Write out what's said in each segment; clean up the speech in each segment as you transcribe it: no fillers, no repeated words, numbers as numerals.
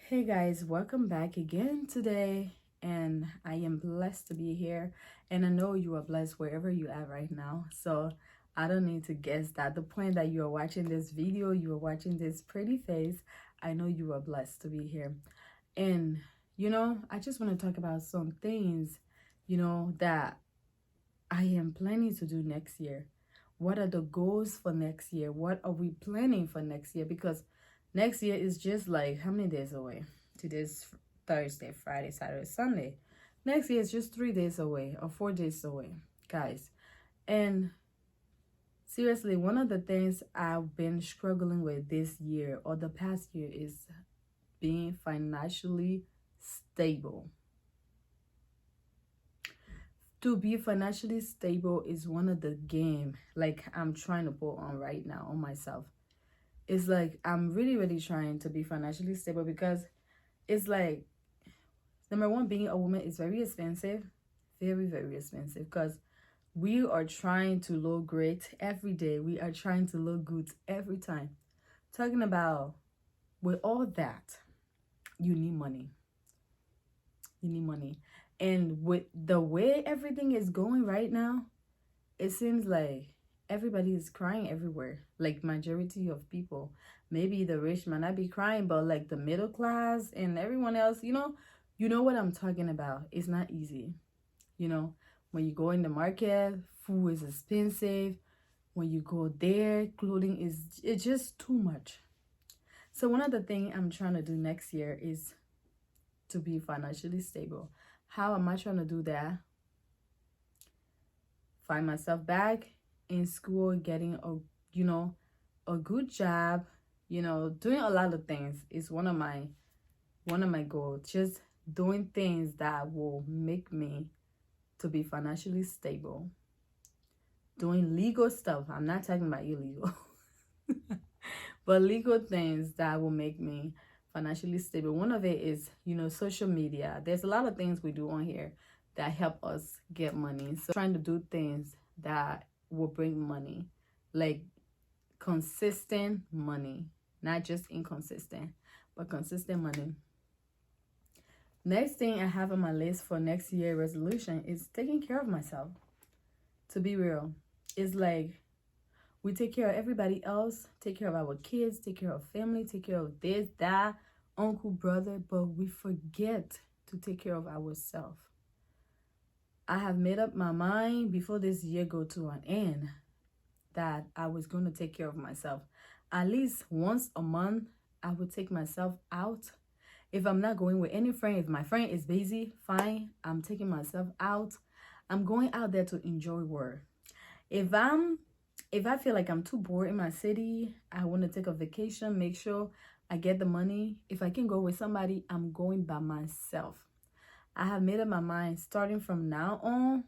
Hey guys, welcome back again today. And I am blessed to be here. And I know you are blessed wherever you are right now. So I don't need to guess that. The point that you are watching this video, you are watching this pretty face, I know you are blessed to be here. And, I just want to talk about some things, that I am planning to do next year. What are the goals for next year? What are we planning for next year? Because next year is just like how many days away? Today's Thursday, Friday, Saturday, Sunday. Next year is just 3 days away or 4 days away, guys. And seriously, one of the things I've been struggling with this year or the past year is being financially stable. To be financially stable is one of the game like I'm trying to put on right now on myself. It's like I'm really trying to be financially stable because it's like number one, being a woman is very expensive, very expensive, because we are trying to look great every day. We are trying to look good every time. Talking about with all that, you need money. You need money. And with the way everything is going right now, it seems like everybody is crying everywhere. Like majority of people. Maybe the rich might not be crying, but like the middle class and everyone else, you know what I'm talking about. It's not easy. When you go in the market, food is expensive. When you go there, clothing it's just too much. So one of the things I'm trying to do next year is to be financially stable. How am I trying to do that? Find myself back in school, getting a good job, doing a lot of things is one of my goals. Just doing things that will make me to be financially stable. Doing legal stuff. I'm not talking about illegal. But legal things that will make me financially stable. One of it is, social media. There's a lot of things we do on here that help us get money. So trying to do things that will bring money, like consistent money, not just inconsistent, but consistent money. Next thing I have on my list for next year resolution is taking care of myself. To be real, it's like we take care of everybody else, take care of our kids, take care of family, take care of this, that, uncle, brother, but we forget to take care of ourselves. I have made up my mind before this year go to an end that I was going to take care of myself. At least once a month, I would take myself out. If I'm not going with any friend, if my friend is busy, fine, I'm taking myself out. I'm going out there to enjoy work. If I feel like I'm too bored in my city, I want to take a vacation, make sure I get the money. If I can go with somebody, I'm going by myself. I have made up my mind starting from now onward,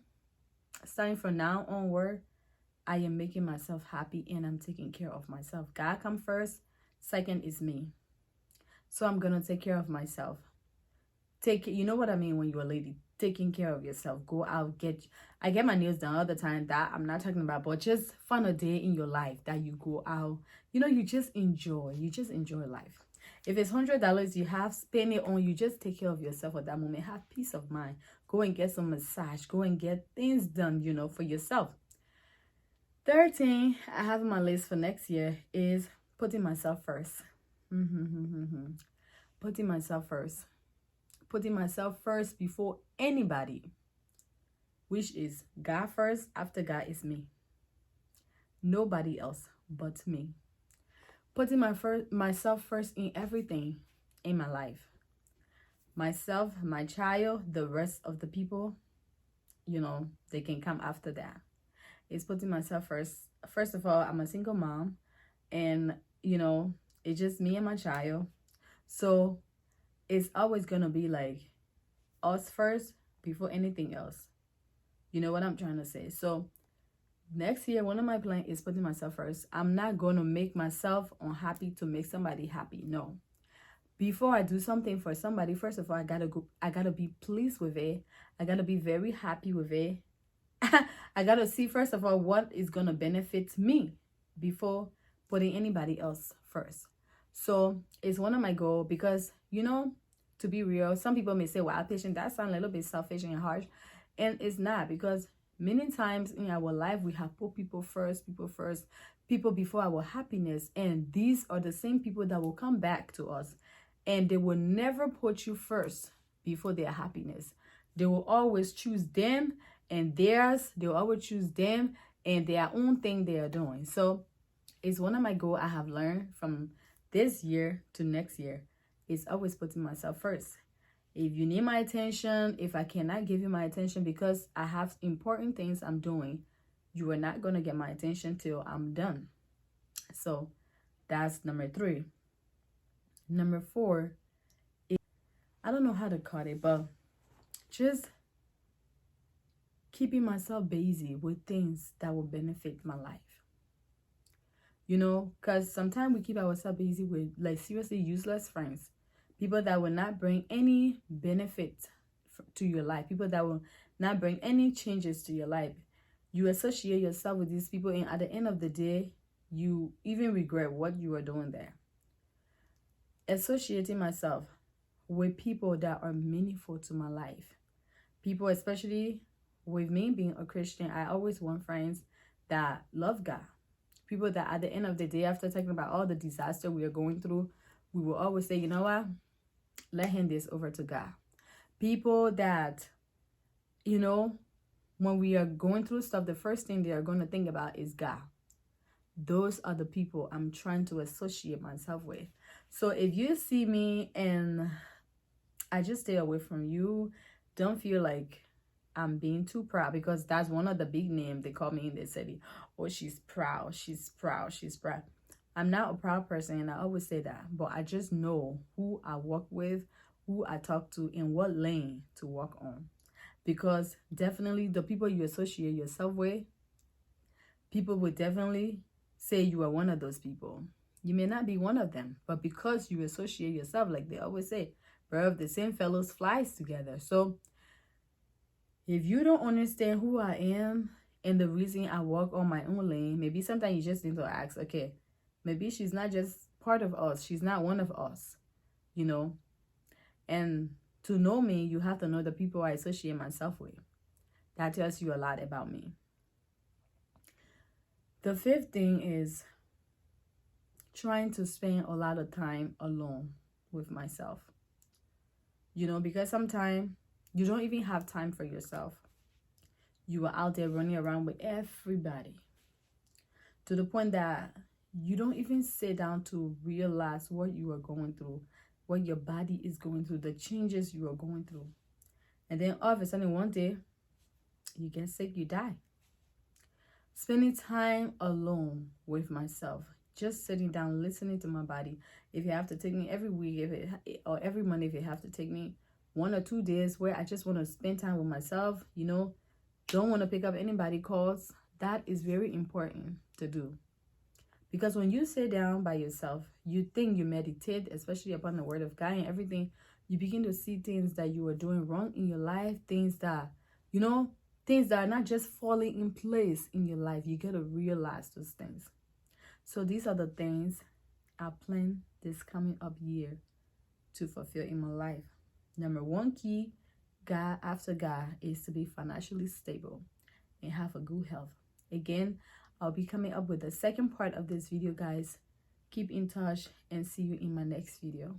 I am making myself happy and I'm taking care of myself. God come first, second is me. So I'm going to take care of myself. You know what I mean when you're a lady, taking care of yourself. Go out, I get my nails done all the time. That I'm not talking about, but just find a day in your life that you go out. You just enjoy life. If it's $100 you have, spend it on you. Just take care of yourself at that moment. Have peace of mind. Go and get some massage. Go and get things done, for yourself. Third thing I have on my list for next year is putting myself first. Putting myself first. Putting myself first before anybody, which is God first. After God is me. Nobody else but me. Putting myself first in everything in my life. Myself, my child, the rest of the people, they can come after that. It's putting myself first. First of all, I'm a single mom, and it's just me and my child. So it's always gonna be like us first before anything else. You know what I'm trying to say? So next year, one of my plans is putting myself first. I'm not gonna make myself unhappy to make somebody happy. No. Before I do something for somebody, first of all, I gotta be pleased with it. I gotta be very happy with it. I gotta see first of all what is gonna benefit me before putting anybody else first. So it's one of my goals because, you know, to be real, some people may say, wow, patient, that sounds a little bit selfish and harsh. And it's not, because many times in our life, we have put people first, people before our happiness. And these are the same people that will come back to us. And they will never put you first before their happiness. They will always choose them and theirs. They will always choose them and their own thing they are doing. So it's one of my goals I have learned from this year to next year. Is always putting myself first. If you need my attention, if I cannot give you my attention because I have important things I'm doing, you are not going to get my attention till I'm done. So that's number 3. Number 4 is, I don't know how to call it, but just keeping myself busy with things that will benefit my life. You know, because sometimes we keep ourselves busy with like seriously useless friends. People that will not bring any benefit to your life. People that will not bring any changes to your life. You associate yourself with these people, and at the end of the day, you even regret what you are doing there. Associating myself with people that are meaningful to my life. People, especially with me being a Christian, I always want friends that love God. People that at the end of the day, after talking about all the disaster we are going through, we will always say, you know what? Let hand this over to God. People that, you know, when we are going through stuff, the first thing they are going to think about is God. Those are the people I'm trying to associate myself with. So if you see me and I just stay away from you, don't feel like I'm being too proud, because that's one of the big names they call me in the city. Oh, she's proud, she's proud, she's proud. I'm not a proud person, and I always say that, but I just know who I work with, who I talk to, and what lane to walk on. Because definitely the people you associate yourself with, people will definitely say you are one of those people. You may not be one of them, but because you associate yourself, like they always say, bird of the same fellows flies together. So if you don't understand who I am and the reason I walk on my own lane, maybe sometimes you just need to ask, okay, maybe she's not just part of us. She's not one of us, you know. And to know me, you have to know the people I associate myself with. That tells you a lot about me. The 5th thing is trying to spend a lot of time alone with myself. You know, because sometimes you don't even have time for yourself. You are out there running around with everybody, to the point that you don't even sit down to realize what you are going through, what your body is going through, the changes you are going through. And then all of a sudden one day, you get sick, you die. Spending time alone with myself, just sitting down, listening to my body. If you have to take me every week, or every month, if you have to take me 1 or 2 days where I just want to spend time with myself, you know, don't want to pick up anybody calls, that is very important to do. Because when you sit down by yourself, you think, you meditate, especially upon the word of God and everything, you begin to see things that you are doing wrong in your life, things that, you know, things that are not just falling in place in your life. You got to realize those things. So these are the things I plan this coming up year to fulfill in my life. Number 1 key, God after God, is to be financially stable and have a good health. Again, I'll be coming up with the second part of this video, guys. Keep in touch and see you in my next video.